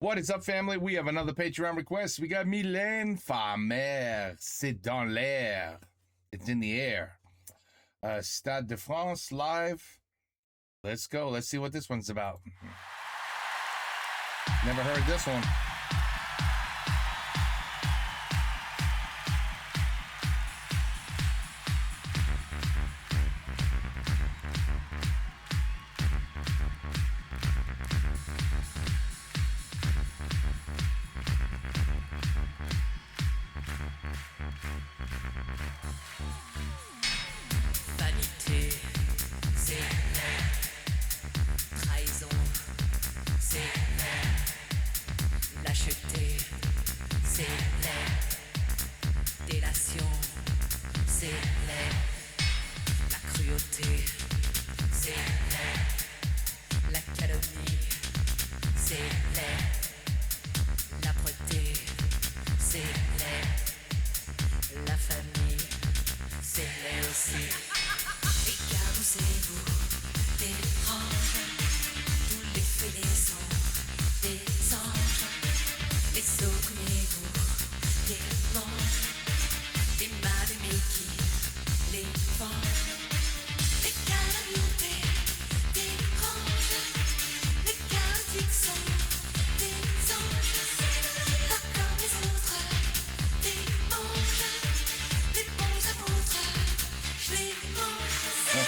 What is up, family? We have another Patreon request. We got Mylène, Fa-mère, c'est dans l'air. It's in the air. Stade de France live. Let's go. Let's see what this one's about. Never heard this one. Vanité, c'est l'air. Trahison, c'est l'air. Lâcheté, c'est l'air. Délation, c'est l'air. La cruauté, c'est l'air. La calomnie, c'est l'air. L'âpreté, c'est l'air. La famille, c'est l'air aussi. Et carousez-vous, dérange. Tous les fêlés sont des anges. Les opprimez-vous, des manches. Les mal-aimés qui les vengent. Les calamités dérangent. Les chaotiques sont des anges. Pas comme les autres, des manches. Les bons apôtres, je les mange. C'est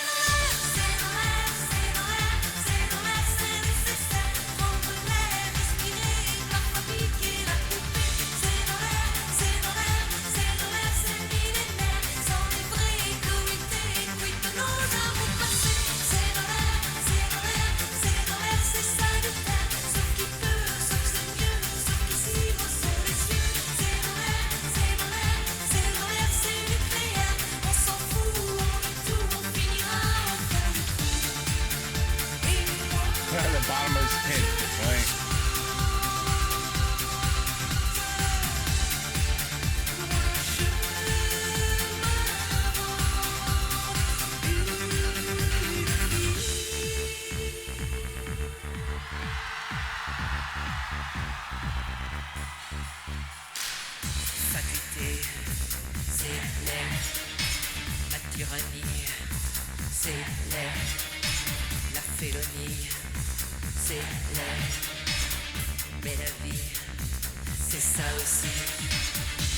dans l'air, c'est dans l'air, c'est dans l'air, c'est nécessaire. Prendre l'air, respirer, parfois piquer la poupée. C'est dans l'air, c'est dans l'air, c'est dans l'air, c'est millénaire. Sans les vraies comités, quid de nos amours passés. C'est dans l'air, c'est dans l'air, c'est dans l'air, c'est salutaire. Sauf qui peut, sauf c'est mieux, sauf qu'ici vos sont les cieux. C'est dans l'air, c'est dans l'air, c'est dans l'air, c'est nucléaire. On s'en fout, on est tout, on finira au fond du trou. Et moi, The bottomless pit, right? fatuité, c'est l'air. La tyrannie, c'est l'air. La félonie, c'est l'air. Mais la vie, c'est ça aussi.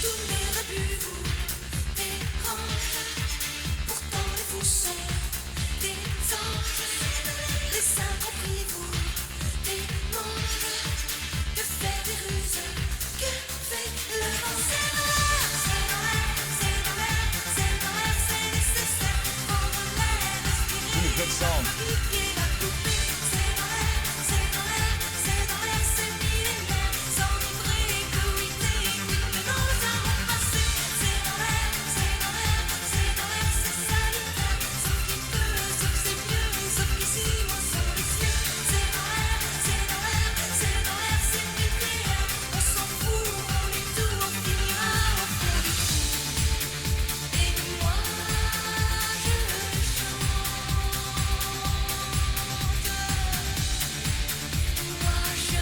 Tous les abus vous dérangent. Pourtant les fous sont des anges. Les incompris vous démangent. Que fait des ruses? Que fait le vent? C'est dans l'air, c'est dans l'air, c'est dans l'air, c'est dans l'air, c'est nécessaire. Prendre l'air, respirer, Good song. piquer la poupée. C'est dans l'air, c'est dans l'air, c'est dans l'air, c'est millénaire. S'enivrer, coïter, quid de nos amours passés. C'est dans l'air, c'est dans l'air, c'est dans l'air, c'est salutaire. Sauf qui peut, sauf c'est mieux, sauf qu'ici, moi sur les cieux. C'est dans l'air, c'est dans l'air, c'est dans l'air, c'est nucléaire. On s'en fout, on est tout, on finira au fond du trou. Et moi, je chante. Moi, je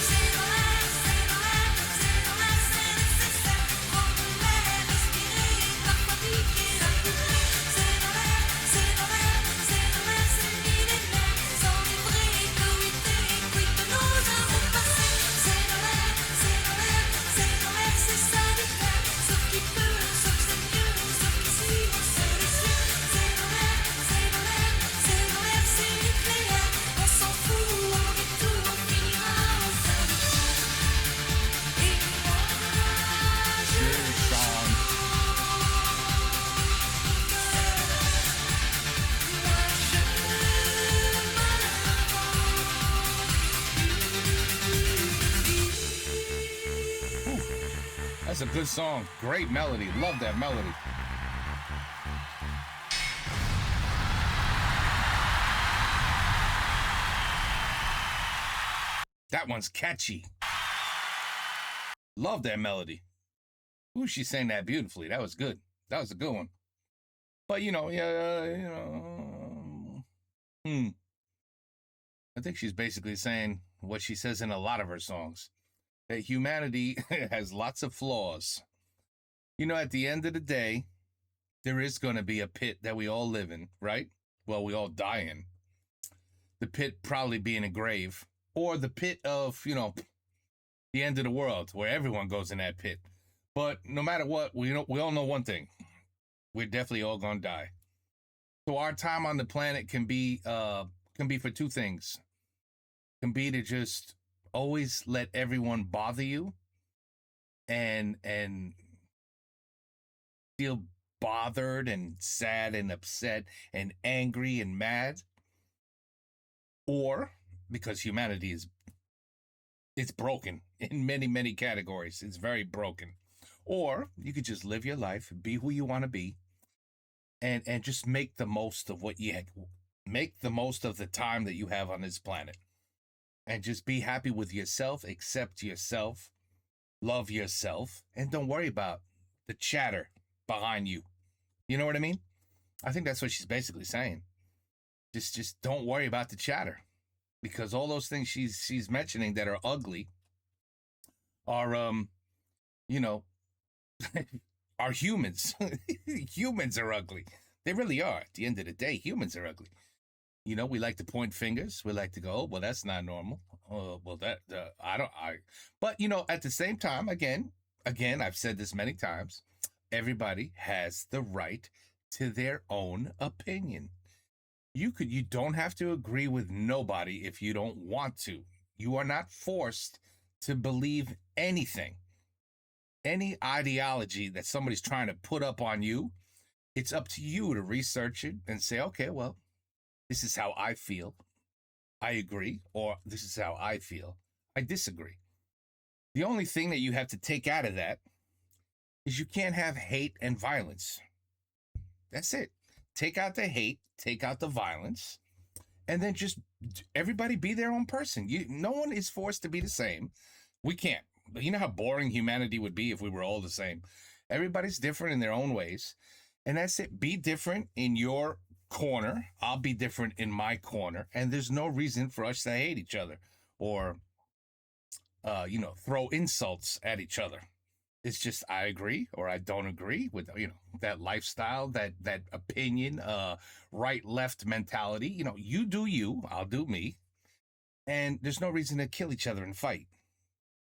c'est dans l'air, c'est dans l'air, c'est dans l'air, c'est nécessaire. Prendre l'air, respirer, parfois piquer la poupée. C'est dans l'air, c'est dans l'air, c'est dans l'air, c'est millénaire. S'enivrer, coïter, quid de nos amours passés. C'est dans l'air, c'est dans l'air, c'est dans l'air, c'est salutaire. Sauf qui peut, sauf c'est mieux, sauf qu'ici, moi sur les cieux. C'est dans l'air, c'est dans l'air, c'est dans l'air, c'est nucléaire. On s'en fout, on est tout, on finira au fond du trou. Et moi, je Sean. That's a good song. Great melody. Love that melody. That one's catchy. Love that melody. Ooh, she sang that beautifully. That was good. That was a good one. But, Hmm. I think she's basically saying what she says in a lot of her songs, that humanity has lots of flaws. You know, at the end of the day, there is going to be a pit that we all live in, right? Well, we all die in. The pit probably being a grave, or the pit of, the end of the world, where everyone goes in that pit. But no matter what, we all know one thing: we're definitely all gonna die. So our time on the planet can be for two things. Can be to just always let everyone bother you, and feel bothered and sad and upset and angry and mad, or because humanity is it's broken in many, many categories. It's very broken. Or you could just live your life, be who you want to be, and just make the most of make the most of the time that you have on this planet. And just be happy with yourself, accept yourself, love yourself, and don't worry about the chatter behind you. You know what I mean? I think that's what she's basically saying. Just don't worry about the chatter, because all those things she's mentioning that are ugly are you know are humans. Humans are ugly. They really are. At the end of the day, humans are ugly. We like to point fingers. We like to go, oh, well, that's not normal. Well, that I don't. But at the same time, again, I've said this many times. Everybody has the right to their own opinion. You don't have to agree with nobody if you don't want to. You are not forced to believe anything. Any ideology that somebody's trying to put up on you, it's up to you to research it and say, okay, well, this is how I feel. I agree. Or this is how I feel. I disagree. The only thing that you have to take out of that is you can't have hate and violence. That's it. Take out the hate, take out the violence, and then just everybody be their own person. No one is forced to be the same. We can't. But you know how boring humanity would be if we were all the same. Everybody's different in their own ways. And that's it. Be different in your corner. I'll be different in my corner. And there's no reason for us to hate each other or, throw insults at each other. It's just I agree or I don't agree with, that lifestyle, that opinion, right, left mentality. You do you, I'll do me. And there's no reason to kill each other and fight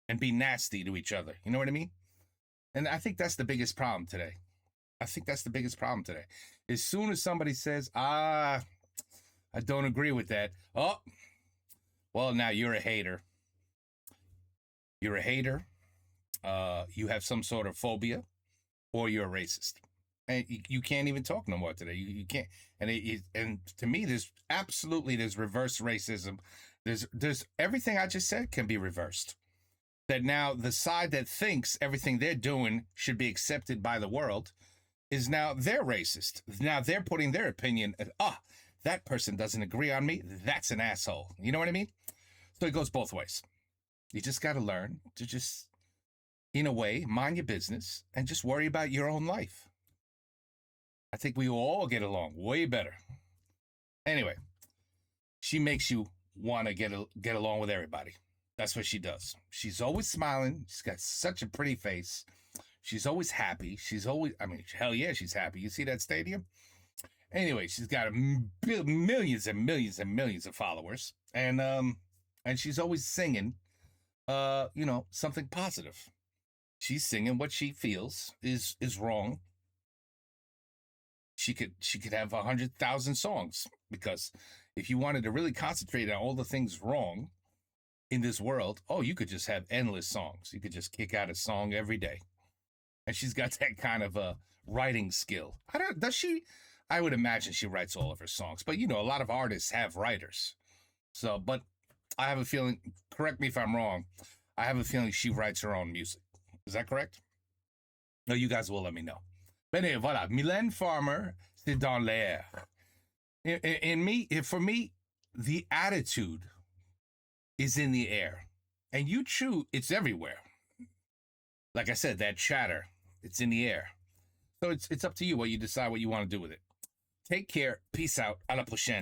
and be nasty to each other. You know what I mean? And I think that's the biggest problem today. As soon as somebody says, I don't agree with that. Oh, well, now you're a hater. You're a hater. You have some sort of phobia, or you're a racist. And you can't even talk no more today. You can't. And to me, there's reverse racism. There's everything I just said can be reversed. That now the side that thinks everything they're doing should be accepted by the world is now they're racist. Now they're putting their opinion at, that person doesn't agree on me. That's an asshole. You know what I mean? So it goes both ways. You just got to learn to just, in a way, mind your business and just worry about your own life. I think we will all get along way better. Anyway, she makes you want to get along with everybody. That's what she does. She's always smiling. She's got such a pretty face. She's always happy. Hell yeah, she's happy. You see that stadium? Anyway, she's got millions and millions and millions of followers. And she's always singing, something positive. She's singing what she feels is wrong. She could have 100,000 songs, because if you wanted to really concentrate on all the things wrong in this world, you could just have endless songs. You could just kick out a song every day. And she's got that kind of a writing skill. Does she? I would imagine she writes all of her songs. But, a lot of artists have writers. So, but I have a feeling, correct me if I'm wrong, I have a feeling she writes her own music. Is that correct? No, you guys will let me know. But anyway, voilà. Mylène Farmer, c'est dans l'air. For me, the attitude is in the air. And it's everywhere. Like I said, that chatter, it's in the air. So it's up to you what you decide what you want to do with it. Take care. Peace out. À la prochaine.